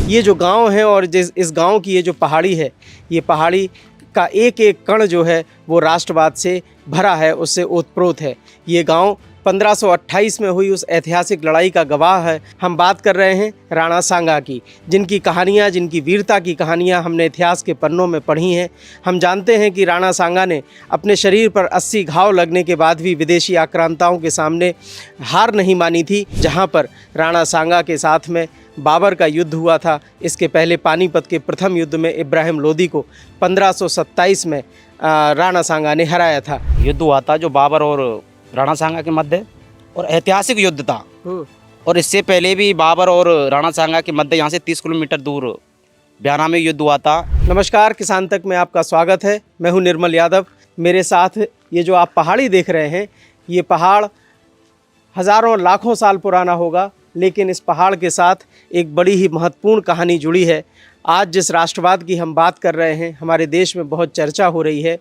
ये जो गांव है और जिस इस गांव की ये जो पहाड़ी है, ये पहाड़ी का एक एक कण जो है वो राष्ट्रवाद से भरा है, उससे ओतप्रोत है। ये गांव 1528 में हुई उस ऐतिहासिक लड़ाई का गवाह है। हम बात कर रहे हैं राणा सांगा की, जिनकी कहानियाँ, जिनकी वीरता की कहानियाँ हमने इतिहास के पन्नों में पढ़ी हैं। हम जानते हैं कि राणा सांगा ने अपने शरीर पर 80 घाव लगने के बाद भी विदेशी आक्रांताओं के सामने हार नहीं मानी थी। जहाँ पर राणा सांगा के साथ में बाबर का युद्ध हुआ था, इसके पहले पानीपत के प्रथम युद्ध में इब्राहिम लोदी को 1527 में राणा सांगा ने हराया था। युद्ध हुआ था जो बाबर और राणा सांगा के मध्य, और ऐतिहासिक युद्ध था। और इससे पहले भी बाबर और राणा सांगा के मध्य यहाँ से 30 किलोमीटर दूर ब्याना में युद्ध हुआ था। नमस्कार, किसान तक में आपका स्वागत है। मैं हूँ निर्मल यादव। मेरे साथ ये जो आप पहाड़ी देख रहे हैं, ये पहाड़ हज़ारों लाखों साल पुराना होगा, लेकिन इस पहाड़ के साथ एक बड़ी ही महत्वपूर्ण कहानी जुड़ी है। आज जिस राष्ट्रवाद की हम बात कर रहे हैं, हमारे देश में बहुत चर्चा हो रही है।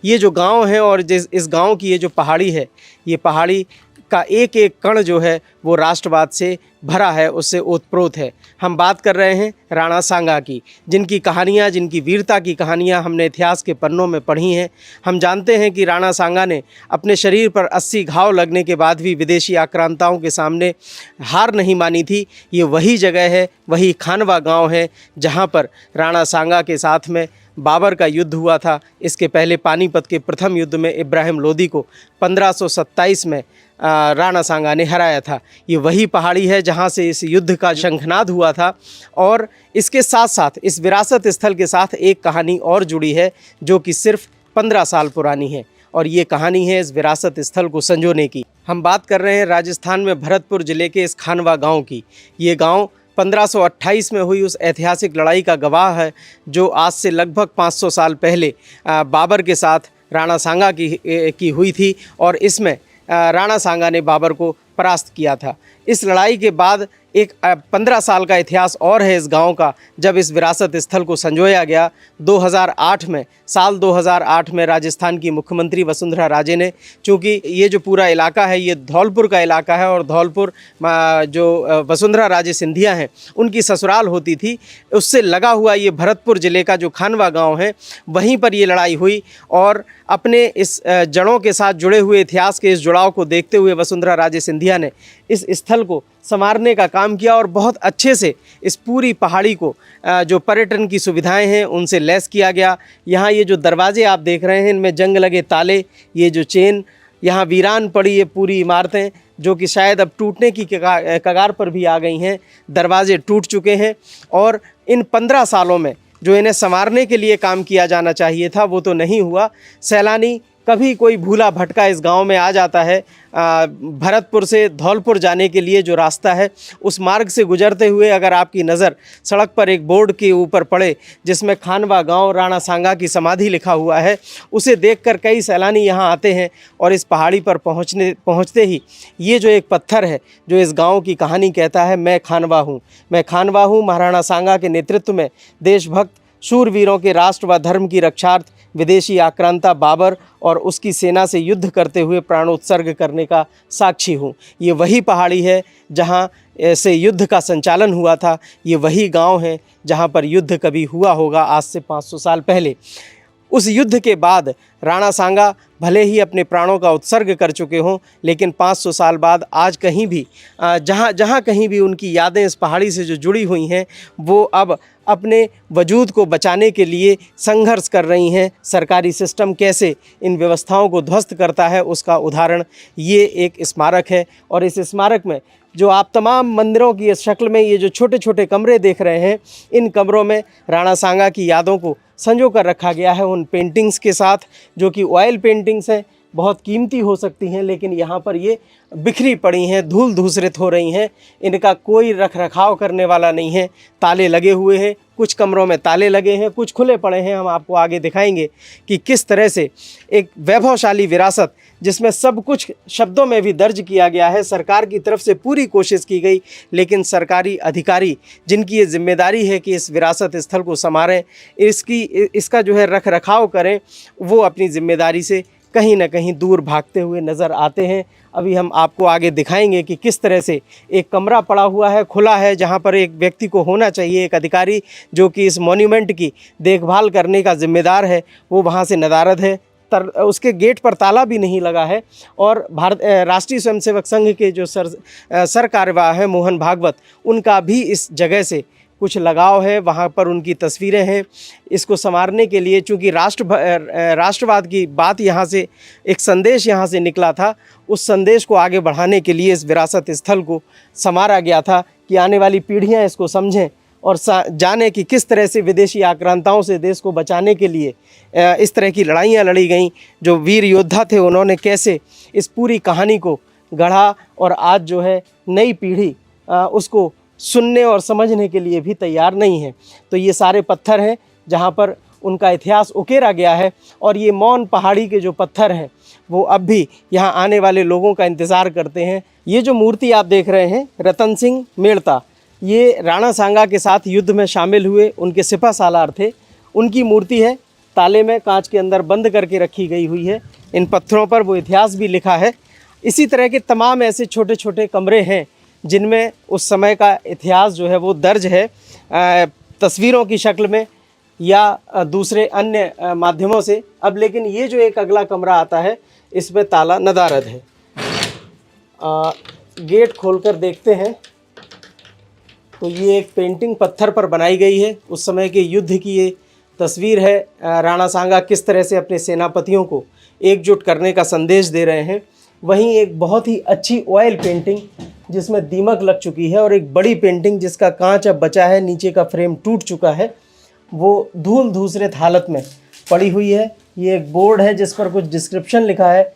ये जो गांव है और जिस इस गांव की ये जो पहाड़ी है, ये पहाड़ी का एक एक कण जो है वो राष्ट्रवाद से भरा है, उससे ओतप्रोत है। हम बात कर रहे हैं राणा सांगा की, जिनकी कहानियाँ, जिनकी वीरता की कहानियाँ हमने इतिहास के पन्नों में पढ़ी हैं। हम जानते हैं कि राणा सांगा ने अपने शरीर पर 80 घाव लगने के बाद भी विदेशी आक्रांताओं के सामने हार नहीं मानी थी। ये वही जगह है, वही खानवा गांव है, जहां पर राणा सांगा के साथ में बाबर का युद्ध हुआ था। इसके पहले पानीपत के प्रथम युद्ध में इब्राहिम लोदी को 1527 में राणा सांगा ने हराया था। ये वही पहाड़ी है जहां से इस युद्ध का शंखनाद हुआ था। और इसके साथ साथ इस विरासत स्थल के साथ एक कहानी और जुड़ी है, जो कि सिर्फ 15 साल पुरानी है, और ये कहानी है इस विरासत स्थल को संजोने की। हम बात कर रहे हैं राजस्थान में भरतपुर ज़िले के इस खानवा गाँव की। ये गाँव 1528 में हुई उस ऐतिहासिक लड़ाई का गवाह है, जो आज से लगभग 500 साल पहले बाबर के साथ राणा सांगा की हुई थी, और इसमें राणा सांगा ने बाबर को परास्त किया था। इस लड़ाई के बाद एक 15 साल का इतिहास और है इस गांव का, जब इस विरासत स्थल को संजोया गया। 2008 में, साल 2008 में राजस्थान की मुख्यमंत्री वसुंधरा राजे ने, चूँकि ये जो पूरा इलाका है ये धौलपुर का इलाका है, और धौलपुर जो वसुंधरा राजे सिंधिया हैं उनकी ससुराल होती थी, उससे लगा हुआ ये भरतपुर ज़िले का जो खानवा गाँव है, वहीं पर ये लड़ाई हुई। और अपने इस जड़ों के साथ जुड़े हुए इतिहास के इस जुड़ाव को देखते हुए वसुंधरा राजे सिंधिया ने इस स्थल को संवारने का काम किया, और बहुत अच्छे से इस पूरी पहाड़ी को जो पर्यटन की सुविधाएं हैं उनसे लैस किया गया। यहाँ ये जो दरवाजे आप देख रहे हैं, इनमें जंग लगे ताले, ये जो चेन, यहाँ वीरान पड़ी ये पूरी इमारतें, जो कि शायद अब टूटने की कगार पर भी आ गई हैं। दरवाजे टूट चुके हैं, और इन 15 सालों में जो इन्हें संवारने के लिए काम किया जाना चाहिए था वो तो नहीं हुआ। सैलानी कभी कोई भूला भटका इस गांव में आ जाता है, भरतपुर से धौलपुर जाने के लिए जो रास्ता है, उस मार्ग से गुजरते हुए अगर आपकी नज़र सड़क पर एक बोर्ड के ऊपर पड़े जिसमें खानवा गांव राणा सांगा की समाधि लिखा हुआ है, उसे देखकर कई सैलानी यहां आते हैं। और इस पहाड़ी पर पहुंचते ही ये जो एक पत्थर है जो इस गाँव की कहानी कहता है, मैं खानवा हूँ, मैं खानवा हूँ। महाराणा सांगा के नेतृत्व में देशभक्त शूरवीरों के राष्ट्र व धर्म की रक्षार्थ विदेशी आक्रांता बाबर और उसकी सेना से युद्ध करते हुए प्राणोत्सर्ग करने का साक्षी हूँ। ये वही पहाड़ी है जहाँ से युद्ध का संचालन हुआ था। ये वही गांव है जहाँ पर युद्ध कभी हुआ होगा आज से 500 साल पहले। उस युद्ध के बाद राणा सांगा भले ही अपने प्राणों का उत्सर्ग कर चुके हों, लेकिन 500 साल बाद आज कहीं भी जहाँ कहीं भी उनकी यादें इस पहाड़ी से जो जुड़ी हुई हैं, वो अब अपने वजूद को बचाने के लिए संघर्ष कर रही हैं। सरकारी सिस्टम कैसे इन व्यवस्थाओं को ध्वस्त करता है, उसका उदाहरण ये एक स्मारक है। और इस स्मारक में जो आप तमाम मंदिरों की इस शक्ल में ये जो छोटे छोटे कमरे देख रहे हैं, इन कमरों में राणा सांगा की यादों को संजो कर रखा गया है, उन पेंटिंग्स के साथ, जो कि ऑयल पेंटिंग्स हैं, बहुत कीमती हो सकती हैं, लेकिन यहाँ पर ये बिखरी पड़ी हैं, धूल धूसरित हो रही हैं। इनका कोई रख रखाव करने वाला नहीं है। ताले लगे हुए हैं, कुछ कमरों में ताले लगे हैं, कुछ खुले पड़े हैं। हम आपको आगे दिखाएंगे कि किस तरह से एक वैभवशाली विरासत, जिसमें सब कुछ शब्दों में भी दर्ज किया गया है, सरकार की तरफ से पूरी कोशिश की गई, लेकिन सरकारी अधिकारी जिनकी ये जिम्मेदारी है कि इस विरासत स्थल को संभालें, इसका जो है रख रखाव करें, वो अपनी जिम्मेदारी से कहीं ना कहीं दूर भागते हुए नज़र आते हैं। अभी हम आपको आगे दिखाएंगे कि किस तरह से एक कमरा पड़ा हुआ है, खुला है, जहां पर एक व्यक्ति को होना चाहिए, एक अधिकारी जो कि इस मॉन्यूमेंट की देखभाल करने का जिम्मेदार है, वो वहां से नदारद है। उसके गेट पर ताला भी नहीं लगा है। और राष्ट्रीय स्वयंसेवक संघ के जो सर कार्यवाह है मोहन भागवत, उनका भी इस जगह से कुछ लगाव है, वहाँ पर उनकी तस्वीरें हैं। इसको संवारने के लिए, चूँकि राष्ट्रवाद की बात यहाँ से, एक संदेश यहाँ से निकला था, उस संदेश को आगे बढ़ाने के लिए इस विरासत स्थल को संवारा गया था कि आने वाली पीढ़ियाँ इसको समझें और जाने कि किस तरह से विदेशी आक्रांताओं से देश को बचाने के लिए इस तरह की लड़ाइयाँ लड़ी गईं। जो वीर योद्धा थे, उन्होंने कैसे इस पूरी कहानी को गढ़ा, और आज जो है नई पीढ़ी उसको सुनने और समझने के लिए भी तैयार नहीं है। तो ये सारे पत्थर हैं जहाँ पर उनका इतिहास उकेरा गया है, और ये मौन पहाड़ी के जो पत्थर हैं वो अब भी यहाँ आने वाले लोगों का इंतज़ार करते हैं। ये जो मूर्ति आप देख रहे हैं, रतन सिंह मेड़ता, ये राणा सांगा के साथ युद्ध में शामिल हुए, उनके सिपह सालार थे, उनकी मूर्ति है। ताले में कांच के अंदर बंद करके रखी गई हुई है। इन पत्थरों पर वो इतिहास भी लिखा है। इसी तरह के तमाम ऐसे छोटे छोटे कमरे हैं जिनमें उस समय का इतिहास जो है वो दर्ज है, तस्वीरों की शक्ल में या दूसरे अन्य माध्यमों से। अब लेकिन ये जो एक अगला कमरा आता है, इसमें ताला नदारद है। गेट खोलकर देखते हैं तो ये एक पेंटिंग पत्थर पर बनाई गई है। उस समय के युद्ध की ये तस्वीर है। राणा सांगा किस तरह से अपने सेनापतियों को एकजुट करने का संदेश दे रहे हैं। वहीं एक बहुत ही अच्छी ऑयल पेंटिंग जिसमें दीमक लग चुकी है, और एक बड़ी पेंटिंग जिसका कांच अब बचा है, नीचे का फ्रेम टूट चुका है, वो धूल धूसरित हालत में पड़ी हुई है। ये एक बोर्ड है जिस पर कुछ डिस्क्रिप्शन लिखा है।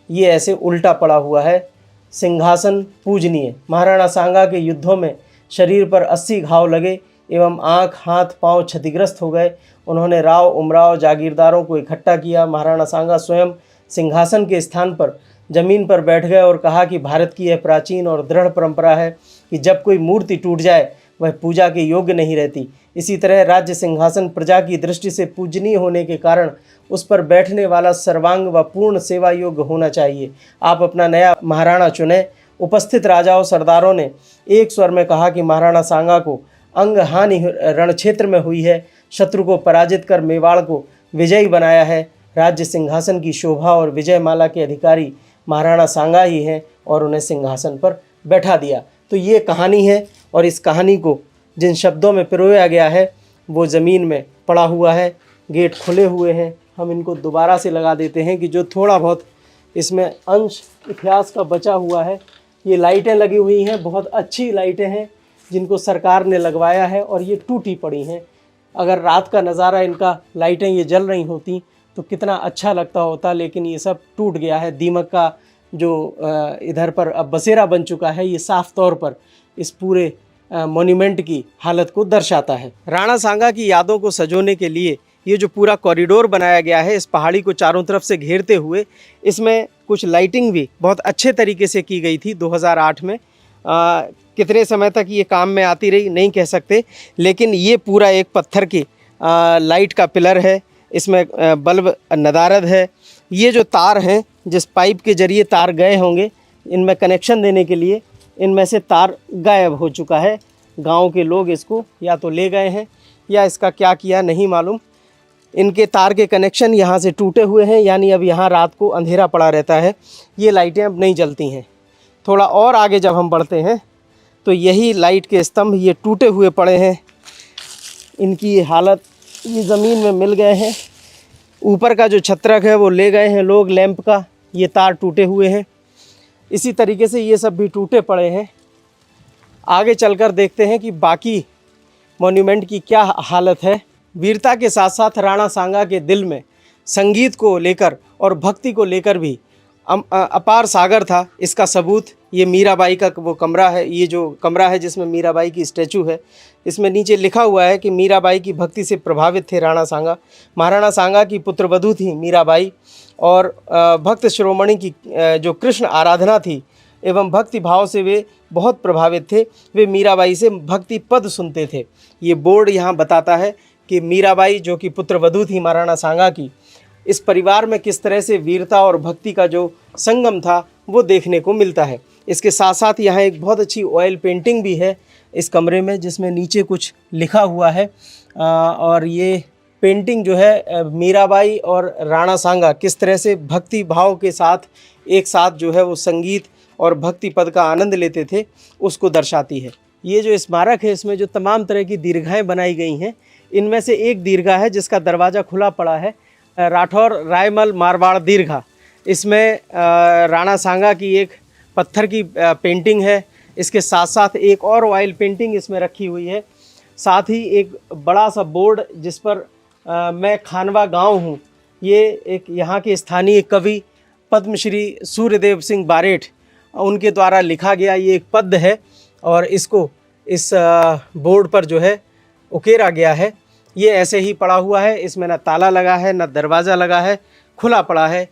ये ऐसे उल्टा पड़ा हुआ है। सिंहासन पूजनीय, महाराणा सांगा के युद्धों में शरीर पर 80 घाव लगे एवं आँख, हाथ, पांव क्षतिग्रस्त हो गए। उन्होंने राव, उमराव, जागीरदारों को इकट्ठा किया। महाराणा सांगा स्वयं सिंहासन के स्थान पर जमीन पर बैठ गए और कहा कि भारत की यह प्राचीन और दृढ़ परंपरा है कि जब कोई मूर्ति टूट जाए वह पूजा के योग्य नहीं रहती। इसी तरह राज्य सिंहासन प्रजा की दृष्टि से पूजनीय होने के कारण उस पर बैठने वाला सर्वांग व पूर्ण सेवा योग्य होना चाहिए। आप अपना नया महाराणा चुनें। उपस्थित राजाओं सरदारों ने एक स्वर में कहा कि महाराणा सांगा को अंग हानि रण क्षेत्र में हुई है। शत्रु को पराजित कर मेवाड़ को विजयी बनाया है। राज्य सिंहासन की शोभा और विजय माला के अधिकारी महाराणा सांगा ही हैं और उन्हें सिंहासन पर बैठा दिया। तो ये कहानी है, और इस कहानी को जिन शब्दों में पिरोया गया है वो ज़मीन में पड़ा हुआ है। गेट खुले हुए हैं। हम इनको दोबारा से लगा देते हैं कि जो थोड़ा बहुत इसमें अंश इतिहास का बचा हुआ है। ये लाइटें लगी हुई हैं, बहुत अच्छी लाइटें हैं जिनको सरकार ने लगवाया है, और ये टूटी पड़ी हैं। अगर रात का नज़ारा इनका लाइटें ये जल रही होती तो कितना अच्छा लगता होता, लेकिन ये सब टूट गया है। दीमक का जो इधर पर अब बसेरा बन चुका है, ये साफ तौर पर इस पूरे मॉन्यूमेंट की हालत को दर्शाता है। राणा सांगा की यादों को सजोने के लिए ये जो पूरा कॉरिडोर बनाया गया है, इस पहाड़ी को चारों तरफ से घेरते हुए, इसमें कुछ लाइटिंग भी बहुत अच्छे तरीके से की गई थी 2008 में। कितने समय तक ये काम में आती रही नहीं कह सकते, लेकिन ये पूरा एक पत्थर की लाइट का पिलर है। इसमें बल्ब नदारद है। ये जो तार हैं, जिस पाइप के जरिए तार गए होंगे इनमें कनेक्शन देने के लिए, इनमें से तार गायब हो चुका है। गांव के लोग इसको या तो ले गए हैं या इसका क्या किया नहीं मालूम। इनके तार के कनेक्शन यहाँ से टूटे हुए हैं, यानी अब यहाँ रात को अंधेरा पड़ा रहता है। ये लाइटें अब नहीं जलती हैं। थोड़ा और आगे जब हम बढ़ते हैं तो यही लाइट के स्तंभ ये टूटे हुए पड़े हैं। इनकी ये हालत, ये ज़मीन में मिल गए हैं। ऊपर का जो छत्रक है वो ले गए हैं लोग, लैंप का। ये तार टूटे हुए हैं। इसी तरीके से ये सब भी टूटे पड़े हैं। आगे चलकर देखते हैं कि बाकी मॉन्यूमेंट की क्या हालत है। वीरता के साथ साथ राणा सांगा के दिल में संगीत को लेकर और भक्ति को लेकर भी अपार सागर था। इसका सबूत ये मीराबाई का वो कमरा है। ये जो कमरा है जिसमें मीराबाई की स्टैचू है, इसमें नीचे लिखा हुआ है कि मीराबाई की भक्ति से प्रभावित थे राणा सांगा। महाराणा सांगा की पुत्रवधू थी मीराबाई, और भक्त शिरोमणि की जो कृष्ण आराधना थी एवं भक्ति भाव से वे बहुत प्रभावित थे। वे मीराबाई से भक्ति पद सुनते थे। ये बोर्ड यहाँ बताता है कि मीराबाई जो कि पुत्रवधू थी महाराणा सांगा की, इस परिवार में किस तरह से वीरता और भक्ति का जो संगम था वो देखने को मिलता है। इसके साथ साथ यहाँ एक बहुत अच्छी ऑयल पेंटिंग भी है इस कमरे में, जिसमें नीचे कुछ लिखा हुआ है। और ये पेंटिंग जो है मीराबाई और राणा सांगा किस तरह से भक्ति भाव के साथ एक साथ जो है वो संगीत और भक्ति पद का आनंद लेते थे, उसको दर्शाती है। ये जो स्मारक है इसमें जो तमाम तरह की दीर्घाएं बनाई गई हैं, इनमें से एक दीर्घा है जिसका दरवाज़ा खुला पड़ा है, राठौर रायमल मारवाड़ दीर्घा। इसमें राणा सांगा की एक पत्थर की पेंटिंग है। इसके साथ साथ एक और ऑयल पेंटिंग इसमें रखी हुई है। साथ ही एक बड़ा सा बोर्ड जिस पर मैं खानवा गांव हूँ, ये एक यहाँ के स्थानीय कवि पद्मश्री सूर्यदेव सिंह बारेठ उनके द्वारा लिखा गया ये एक पद्य है, और इसको इस बोर्ड पर जो है उकेरा गया है। ये ऐसे ही पड़ा हुआ है, इसमें ना ताला लगा है ना दरवाज़ा लगा है, खुला पड़ा है।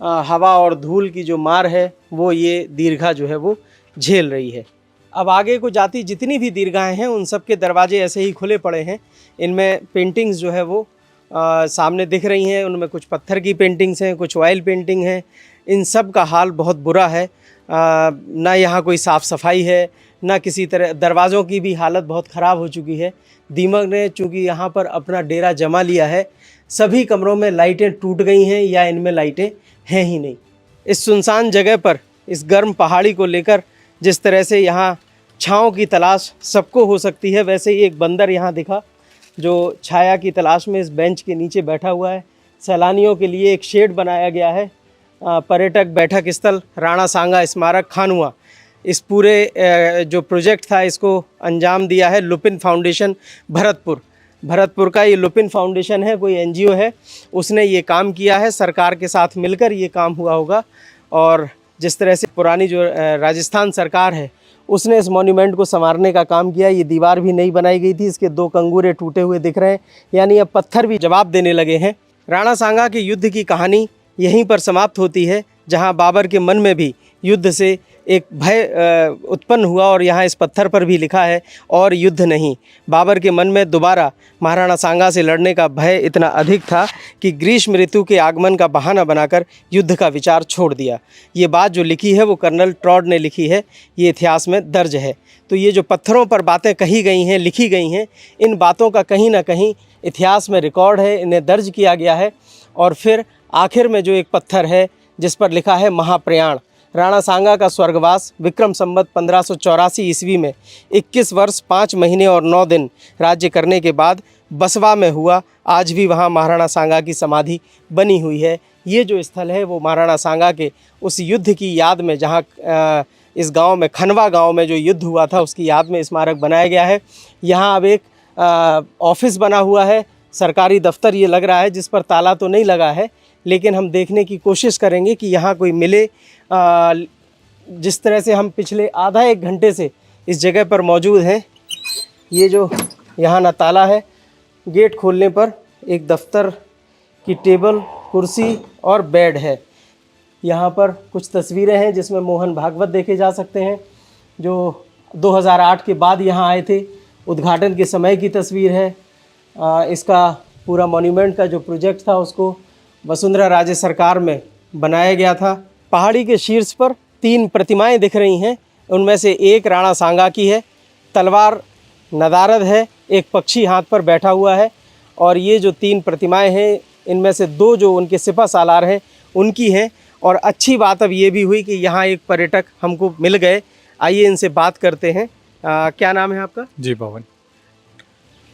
हवा और धूल की जो मार है वो ये दीर्घा जो है वो झेल रही है। अब आगे को जाती जितनी भी दीर्घाएं हैं उन सब के दरवाजे ऐसे ही खुले पड़े हैं। इनमें पेंटिंग्स जो है वो सामने दिख रही हैं। उनमें कुछ पत्थर की पेंटिंग्स हैं, कुछ ऑयल पेंटिंग हैं। इन सब का हाल बहुत बुरा है। ना यहाँ कोई साफ़ सफाई है, ना किसी तरह। दरवाज़ों की भी हालत बहुत ख़राब हो चुकी है। दीमक ने चूँकि यहाँ पर अपना डेरा जमा लिया है, सभी कमरों में लाइटें टूट गई हैं या इनमें लाइटें हैं ही नहीं। इस सुनसान जगह पर इस गर्म पहाड़ी को लेकर जिस तरह से यहाँ छाँव की तलाश सबको हो सकती है, वैसे ही एक बंदर यहाँ दिखा जो छाया की तलाश में इस बेंच के नीचे बैठा हुआ है। सैलानियों के लिए एक शेड बनाया गया है। पर्यटक बैठक स्थल राणा सांगा स्मारक खानुआ, इस पूरे जो प्रोजेक्ट था इसको अंजाम दिया है लुपिन फाउंडेशन भरतपुर का। ये लुपिन फाउंडेशन है, कोई एनजीओ है, उसने ये काम किया है। सरकार के साथ मिलकर ये काम हुआ होगा। और जिस तरह से पुरानी जो राजस्थान सरकार है उसने इस मॉन्यूमेंट को संवारने का काम किया। ये दीवार भी नई बनाई गई थी, इसके 2 कंगूरे टूटे हुए दिख रहे हैं, यानी अब पत्थर भी जवाब देने लगे हैं। राणा सांगा के युद्ध की कहानी यहीं पर समाप्त होती है, जहां बाबर के मन में भी युद्ध से एक भय उत्पन्न हुआ, और यहाँ इस पत्थर पर भी लिखा है और युद्ध नहीं। बाबर के मन में दोबारा महाराणा सांगा से लड़ने का भय इतना अधिक था कि ग्रीष्म ऋतु के आगमन का बहाना बनाकर युद्ध का विचार छोड़ दिया। ये बात जो लिखी है वो कर्नल ट्रॉड ने लिखी है, ये इतिहास में दर्ज है। तो ये जो पत्थरों पर बातें कही गई हैं, लिखी गई हैं, इन बातों का कहीं ना कहीं इतिहास में रिकॉर्ड है, इन्हें दर्ज किया गया है। और फिर आखिर में जो एक पत्थर है जिस पर लिखा है महाप्रयाण, राणा सांगा का स्वर्गवास विक्रम संवत 1584 ईस्वी में 21 वर्ष 5 महीने और 9 दिन राज्य करने के बाद बसवा में हुआ। आज भी वहाँ महाराणा सांगा की समाधि बनी हुई है। ये जो स्थल है वो महाराणा सांगा के उस युद्ध की याद में, जहाँ इस गांव में खनवा गांव में जो युद्ध हुआ था उसकी याद में स्मारक बनाया गया है। यहाँ अब एक ऑफिस बना हुआ है, सरकारी दफ्तर ये लग रहा है, जिस पर ताला तो नहीं लगा है, लेकिन हम देखने की कोशिश करेंगे कि यहाँ कोई मिले। जिस तरह से हम पिछले आधा 1 घंटे से इस जगह पर मौजूद हैं, ये जो यहाँ ना ताला है, गेट खोलने पर एक दफ्तर की टेबल, कुर्सी और बेड है। यहाँ पर कुछ तस्वीरें हैं जिसमें मोहन भागवत देखे जा सकते हैं, जो 2008 के बाद यहाँ आए थे। उद्घाटन के समय की तस्वीर है। इसका पूरा मॉन्यूमेंट का जो प्रोजेक्ट था उसको वसुंधरा राजे सरकार में बनाया गया था। पहाड़ी के शीर्ष पर 3 प्रतिमाएं दिख रही हैं, उनमें से एक राणा सांगा की है, तलवार नदारद है, एक पक्षी हाथ पर बैठा हुआ है। और ये जो 3 प्रतिमाएं हैं इनमें से 2 जो उनके सिपा सालार हैं उनकी हैं। और अच्छी बात अब ये भी हुई कि यहाँ एक पर्यटक हमको मिल गए। आइए इनसे बात करते हैं। क्या नाम है आपका? जी पवन।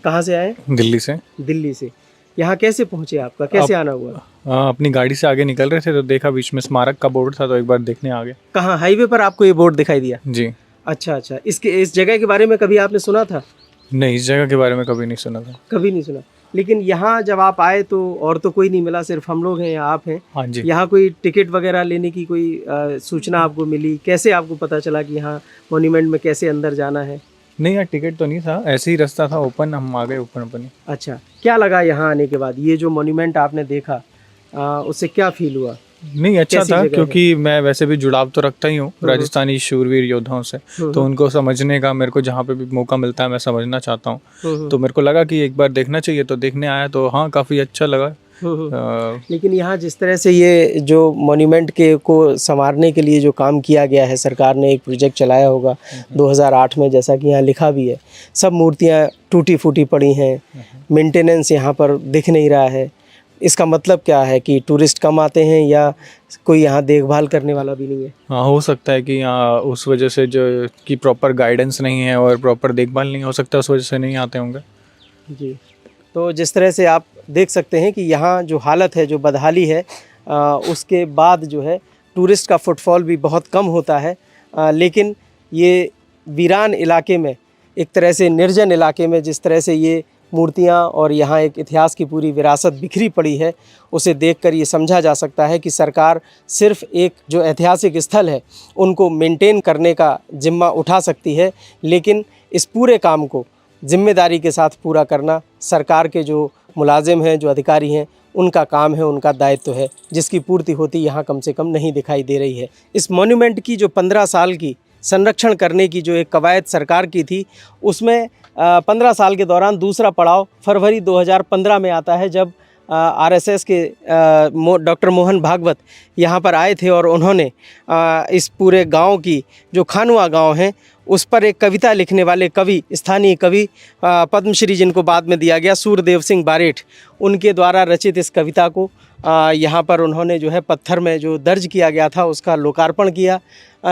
कहाँ से आए? दिल्ली से। दिल्ली से। यहाँ कैसे पहुँचे? आपका कैसे आना हुआ? अपनी गाड़ी से आगे निकल रहे थे तो देखा बीच में स्मारक का बोर्ड था, तो एक बार देखने आ गए। कहाँ, हाईवे पर आपको ये बोर्ड दिखाई दिया? जी। अच्छा। इस जगह के बारे में कभी आपने सुना था? नहीं, इस जगह के बारे में कभी नहीं सुना था। कभी नहीं सुना। लेकिन यहाँ जब आप आए तो और तो कोई नहीं मिला, सिर्फ हम लोग हैं या आप हैं? हाँ जी। यहाँ कोई टिकट वगैरह लेने की कोई सूचना आपको मिली? कैसे आपको पता चला कि यहाँ मॉन्यूमेंट में कैसे अंदर जाना है? नहीं यार, टिकट तो नहीं था, ऐसे ही रास्ता था ओपन, हम आ गए ओपन ओपन ही। अच्छा, क्या लगा यहाँ आने के बाद? ये जो मॉन्यूमेंट आपने देखा उससे क्या फील हुआ? नहीं, अच्छा था, क्योंकि मैं वैसे भी जुड़ाव तो रखता ही हूँ राजस्थानी शूरवीर योद्धाओं से, तो उनको समझने का मेरे को जहाँ पे भी मौका मिलता है मैं समझना चाहता हूँ। तो मेरे को लगा कि एक बार देखना चाहिए, तो देखने आया तो हाँ काफ़ी अच्छा लगा। लेकिन यहाँ जिस तरह से ये जो मॉन्यूमेंट के को संवारने के लिए जो काम किया गया है, सरकार ने एक प्रोजेक्ट चलाया होगा 2008 में, जैसा कि यहाँ लिखा भी है, सब मूर्तियाँ टूटी फूटी पड़ी हैं, मेंटेनेंस यहाँ पर दिख नहीं रहा है। इसका मतलब क्या है कि टूरिस्ट कम आते हैं या कोई यहाँ देखभाल करने वाला भी नहीं है? हाँ, हो सकता है कि यहाँ उस वजह से जो कि प्रॉपर गाइडेंस नहीं है और प्रॉपर देखभाल नहीं हो सकता, उस वजह से नहीं आते होंगे जी। तो जिस तरह से आप देख सकते हैं कि यहाँ जो हालत है, जो बदहाली है, उसके बाद जो है टूरिस्ट का फुटफॉल भी बहुत कम होता है। लेकिन ये वीरान इलाके में, एक तरह से निर्जन इलाके में, जिस तरह से ये मूर्तियाँ और यहाँ एक इतिहास की पूरी विरासत बिखरी पड़ी है, उसे देखकर ये समझा जा सकता है कि सरकार सिर्फ एक जो ऐतिहासिक स्थल है उनको मेंटेन करने का जिम्मा उठा सकती है, लेकिन इस पूरे काम को जिम्मेदारी के साथ पूरा करना सरकार के जो मुलाजिम हैं, जो अधिकारी हैं, उनका काम है, उनका दायित्व है, जिसकी पूर्ति होती यहाँ कम से कम नहीं दिखाई दे रही है। इस मॉन्यूमेंट की जो 15 साल की संरक्षण करने की जो एक कवायद सरकार की थी, उसमें 15 साल के दौरान दूसरा पड़ाव फरवरी 2015 में आता है, जब आरएसएस के डॉक्टर मोहन भागवत यहाँ पर आए थे और उन्होंने इस पूरे गांव की, जो खानुआ गांव है, उस पर एक कविता लिखने वाले कवि, स्थानीय कवि, पद्मश्री जिनको बाद में दिया गया, सूरदेव सिंह बारेठ, उनके द्वारा रचित इस कविता को यहाँ पर उन्होंने जो है पत्थर में जो दर्ज किया गया था उसका लोकार्पण किया।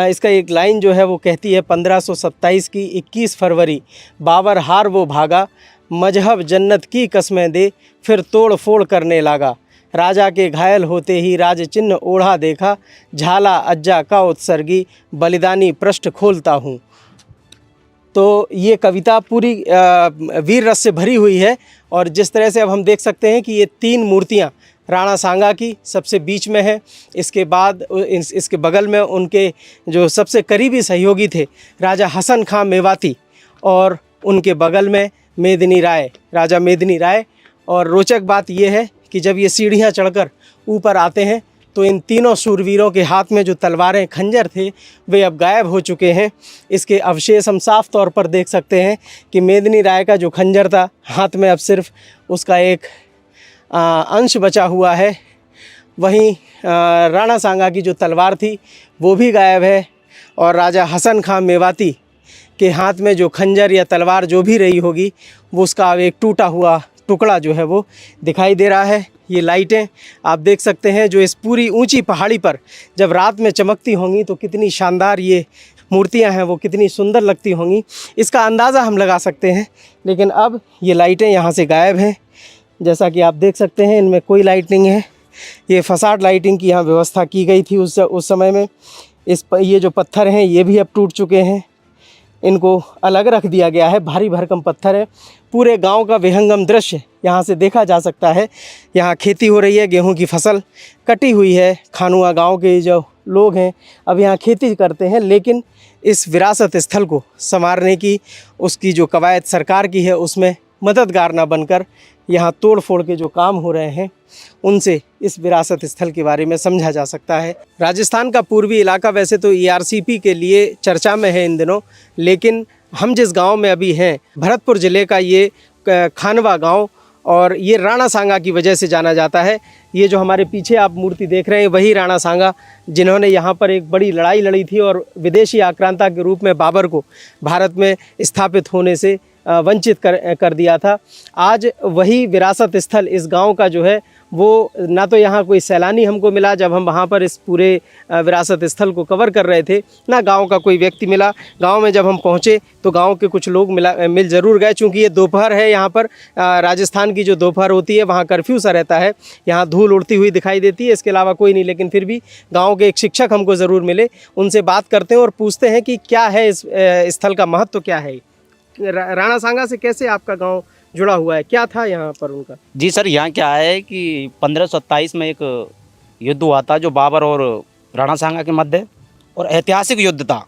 इसका एक लाइन जो है वो कहती है, 1527 की 21 फरवरी बाबर हार वो भागा, मजहब जन्नत की कसमें दे, फिर तोड़ फोड़ करने लगा, राजा के घायल होते ही राज चिन्ह ओढ़ा देखा, झाला अज्जा का उत्सर्गी, बलिदानी पृष्ठ खोलता हूँ। तो ये कविता पूरी वीर रस से भरी हुई है। और जिस तरह से अब हम देख सकते हैं कि ये 3 मूर्तियाँ राणा सांगा की सबसे बीच में है, इसके बाद इसके बगल में उनके जो सबसे करीबी सहयोगी थे राजा हसन खां मेवाती, और उनके बगल में मेदिनी राय, राजा मेदिनी राय। और रोचक बात यह है कि जब ये सीढ़ियाँ चढ़कर ऊपर आते हैं तो इन तीनों शूरवीरों के हाथ में जो तलवारें, खंजर थे, वे अब गायब हो चुके हैं। इसके अवशेष हम साफ तौर पर देख सकते हैं कि मेदिनी राय का जो खंजर था हाथ में, अब सिर्फ उसका एक अंश बचा हुआ है। वहीं राणा सांगा की जो तलवार थी वो भी गायब है, और राजा हसन खां मेवाती के हाथ में जो खंजर या तलवार जो भी रही होगी, वो उसका अब एक टूटा हुआ टुकड़ा जो है वो दिखाई दे रहा है। ये लाइटें आप देख सकते हैं जो इस पूरी ऊंची पहाड़ी पर जब रात में चमकती होंगी तो कितनी शानदार ये मूर्तियां हैं, वो कितनी सुंदर लगती होंगी, इसका अंदाज़ा हम लगा सकते हैं। लेकिन अब ये लाइटें यहाँ से गायब हैं। जैसा कि आप देख सकते हैं, इनमें कोई लाइट नहीं है। ये फसाड लाइटिंग की यहाँ व्यवस्था की गई थी उस समय में। ये जो पत्थर हैं ये भी अब टूट चुके हैं, इनको अलग रख दिया गया है। भारी भरकम पत्थर है। पूरे गांव का विहंगम दृश्य यहाँ से देखा जा सकता है। यहाँ खेती हो रही है, गेहूं की फसल कटी हुई है। खानुआ गांव के जो लोग हैं अब यहाँ खेती करते हैं, लेकिन इस विरासत स्थल को संवारने की उसकी जो कवायद सरकार की है उसमें मददगार ना बनकर यहाँ तोड़ फोड़ के जो काम हो रहे हैं उनसे इस विरासत स्थल के बारे में समझा जा सकता है। राजस्थान का पूर्वी इलाका वैसे तो ERCP के लिए चर्चा में है इन दिनों, लेकिन हम जिस गांव में अभी हैं, भरतपुर ज़िले का ये खानवा गांव, और ये राणा सांगा की वजह से जाना जाता है। ये जो हमारे पीछे आप मूर्ति देख रहे हैं वही राणा सांगा, जिन्होंने यहाँ पर एक बड़ी लड़ाई लड़ी थी और विदेशी आक्रांता के रूप में बाबर को भारत में स्थापित होने से वंचित कर दिया था। आज वही विरासत स्थल इस गांव का जो है वो, ना तो यहाँ कोई सैलानी हमको मिला जब हम वहाँ पर इस पूरे विरासत स्थल को कवर कर रहे थे, ना गांव का कोई व्यक्ति मिला। गांव में जब हम पहुँचे तो गांव के कुछ लोग मिल ज़रूर गए, चूँकि ये दोपहर है। यहाँ पर राजस्थान की जो दोपहर होती है वहाँ कर्फ्यू सा रहता है, यहाँ धूल उड़ती हुई दिखाई देती है, इसके अलावा कोई नहीं। लेकिन फिर भी गाँव के एक शिक्षक हमको ज़रूर मिले, उनसे बात करते हैं और पूछते हैं कि क्या है इस स्थल का महत्व, क्या है। राणा सांगा से कैसे आपका गांव जुड़ा हुआ है, क्या था यहाँ पर उनका? जी सर, यहाँ क्या है कि 1527 में एक युद्ध हुआ था जो बाबर और राणा सांगा के मध्य, और ऐतिहासिक युद्ध था।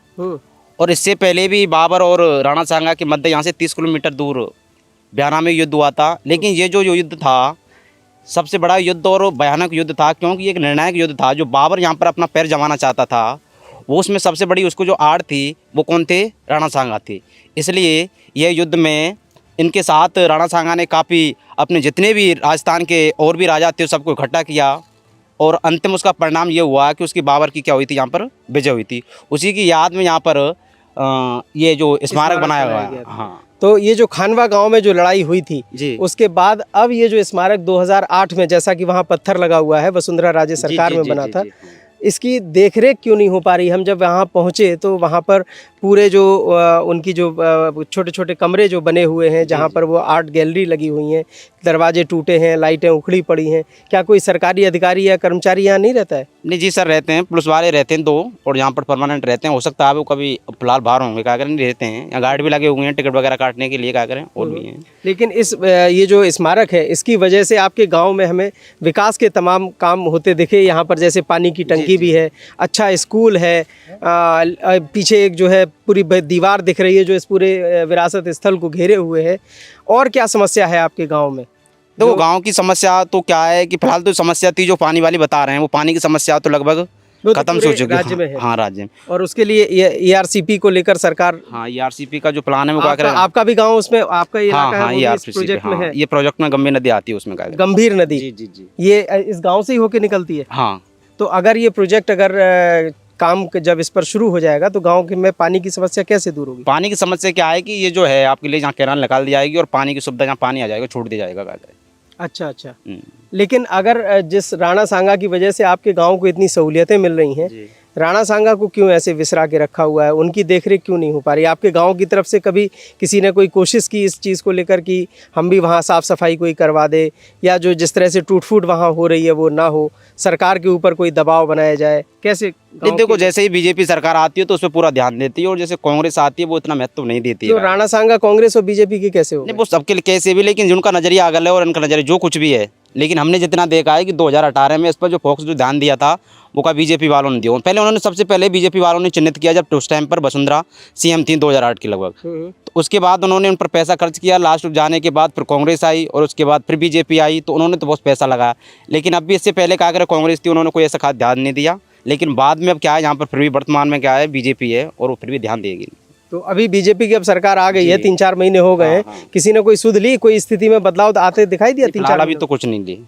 और इससे पहले भी बाबर और राणा सांगा के मध्य यहाँ से 30 किलोमीटर दूर ब्याना में युद्ध हुआ था। लेकिन ये जो युद्ध था सबसे बड़ा युद्ध और भयानक युद्ध था, क्योंकि एक निर्णायक युद्ध था। जो बाबर यहाँ पर अपना पैर जमाना चाहता था, वो उसमें सबसे बड़ी उसको जो आड़ थी वो कौन थे? राणा सांगा थे। इसलिए यह युद्ध में इनके साथ राणा सांगा ने काफ़ी अपने जितने भी राजस्थान के और भी राजा थे सबको इकट्ठा किया और अंतिम उसका परिणाम ये हुआ कि उसकी बाबर की क्या हुई थी, यहाँ पर विजय हुई थी। उसी की याद में यहाँ पर ये जो स्मारक बनाया हुआ है। हाँ, तो ये जो खानवा गांव में जो लड़ाई हुई थी जी, उसके बाद अब ये जो स्मारक 2008 में, जैसा कि वहाँ पत्थर लगा हुआ है, वसुंधरा राजे सरकार में बना था, इसकी देखरेख क्यों नहीं हो पा रही? हम जब वहाँ पहुँचे तो वहाँ पर पूरे जो उनकी जो छोटे छोटे कमरे जो बने हुए हैं, जहाँ पर वो आर्ट गैलरी लगी हुई हैं, दरवाजे टूटे हैं, लाइटें उखड़ी पड़ी हैं, क्या कोई सरकारी अधिकारी या कर्मचारी यहाँ नहीं रहता है? नहीं जी सर, रहते हैं, पुलिस वाले रहते हैं 2 और यहाँ पर परमानेंट रहते हैं। हो सकता है वो कभी फिलहाल बाहर होंगे, क्या करें, नहीं रहते हैं। यहाँ गार्ड भी लगे हुए हैं टिकट वगैरह काटने के लिए, क्या करें, और भी हैं। लेकिन इस ये जो स्मारक है, इसकी वजह से आपके गांव में हमें विकास के तमाम काम होते दिखे। यहाँ पर जैसे पानी की टंकी भी है, अच्छा स्कूल है, पीछे एक जो है पूरी दीवार दिख रही है जो इस पूरे विरासत स्थल को घेरे हुए है। और क्या समस्या है आपके गांव में? देखो गांव की समस्या तो क्या है कि फिलहाल तो समस्या थी जो पानी वाली बता रहे हैं, वो पानी की समस्या तो लगभग खत्म हो चुकी है राज्य में है। हाँ, राज्य में। और उसके लिए ERCP को लेकर सरकार, हाँ, ERCP का जो प्लान है वो क्या करें। आपका भी गांव उसमें, आपका ये इलाका हाँ, है, वो भी इस प्रोजेक्ट में है। ये प्रोजेक्ट में गंभीर नदी आती है, उसमें क्या करें। गंभीर नदी, जी जी जी, ये इस गांव से ही होके निकलती है। हाँ। तो अगर ये प्रोजेक्ट काम जब इस पर शुरू हो जाएगा तो गांव में पानी की समस्या कैसे दूर होगी? पानी की समस्या क्या है कि ये जो है आपके लिए जहाँ कैनाल निकाल दी जाएगी और पानी की सुविधा जहाँ पानी आ जाएगा छोड़ दिया जाएगा, क्या करें। अच्छा अच्छा। लेकिन अगर जिस राणा सांगा की वजह से आपके गांव को इतनी सहूलियतें मिल रही हैं, राणा सांगा को क्यों ऐसे विसरा के रखा हुआ है? उनकी देखरेख क्यों नहीं हो पा रही? आपके गांव की तरफ से कभी किसी ने कोई कोशिश की इस चीज़ को लेकर कि हम भी वहाँ साफ़ सफाई कोई करवा दे, या जो जिस तरह से टूट फूट वहाँ हो रही है वो ना हो, सरकार के ऊपर कोई दबाव बनाया जाए? कैसे? देखो जैसे ही बीजेपी सरकार आती है तो उस पर पूरा ध्यान देती है और जैसे कांग्रेस आती है वो इतना महत्व नहीं देती है। तो राणा सांगा कांग्रेस और बीजेपी के कैसे हो? नहीं, वो सबके लिए कैसे भी, लेकिन जिनका नजरिया अगल है और इनका नजरिया जो कुछ भी है, लेकिन हमने जितना देखा है कि 2018 में इस पर जो फोकस जो ध्यान दिया था वो का बीजेपी वालों ने दिया। पहले उन्होंने सबसे पहले बीजेपी वालों ने चिन्हित किया जब उस टाइम पर वसुंधरा CM थी 2008 की लगभग, तो उसके बाद उन्होंने उन पर पैसा खर्च किया। लास्ट जाने के बाद फिर कांग्रेस आई और उसके बाद फिर बीजेपी आई, तो उन्होंने तो बहुत पैसा लगाया। लेकिन अब भी इससे पहले क्या करें, कांग्रेस थी, उन्होंने कोई ऐसा खास ध्यान नहीं दिया। लेकिन बाद में अब क्या है, यहाँ पर फिर भी वर्तमान में क्या है, बीजेपी है और वो फिर भी ध्यान देगी। तो अभी बीजेपी की अब सरकार आ गई है, 3-4 महीने हो गए हैं, किसी ने कोई सुध ली, कोई स्थिति में बदलाव आते दिखाई दिया? 3-4 अभी तो कुछ नहीं ली।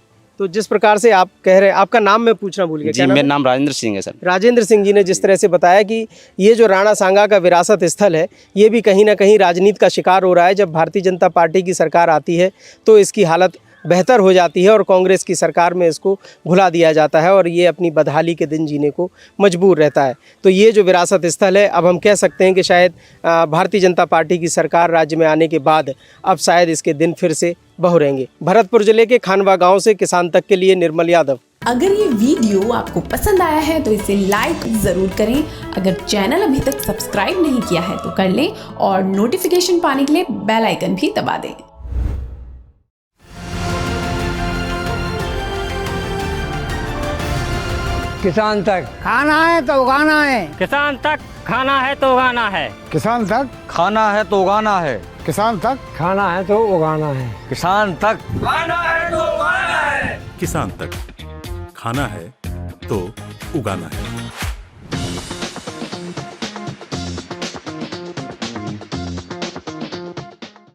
तो जिस प्रकार से आप कह रहे हैं, आपका नाम मैं पूछना भूल गया, जी, मेरा नाम राजेंद्र सिंह है सर। राजेंद्र सिंह जी ने जिस तरह से बताया कि ये जो राणा सांगा का विरासत स्थल है, ये भी कहीं ना कहीं राजनीति का शिकार हो रहा है। जब भारतीय जनता पार्टी की सरकार आती है तो इसकी हालत बेहतर हो जाती है और कांग्रेस की सरकार में इसको भुला दिया जाता है और ये अपनी बदहाली के दिन जीने को मजबूर रहता है। तो ये जो विरासत स्थल है, अब हम कह सकते हैं कि शायद भारतीय जनता पार्टी की सरकार राज्य में आने के बाद अब शायद इसके दिन फिर से बहुरेंगे। भरतपुर जिले के खानवा गांव से किसान तक के लिए निर्मल यादव। अगर ये वीडियो आपको पसंद आया है तो इसे लाइक ज़रूर करें। अगर चैनल अभी तक सब्सक्राइब नहीं किया है तो कर लें और नोटिफिकेशन पाने के लिए बेल आइकन भी दबा दें। किसान तक खाना है तो उगाना है, किसान तक खाना है तो उगाना है, किसान तक खाना है तो उगाना है, किसान तक खाना है तो उगाना है, किसान तक खाना है तो उगाना है, किसान तक खाना है तो उगाना है।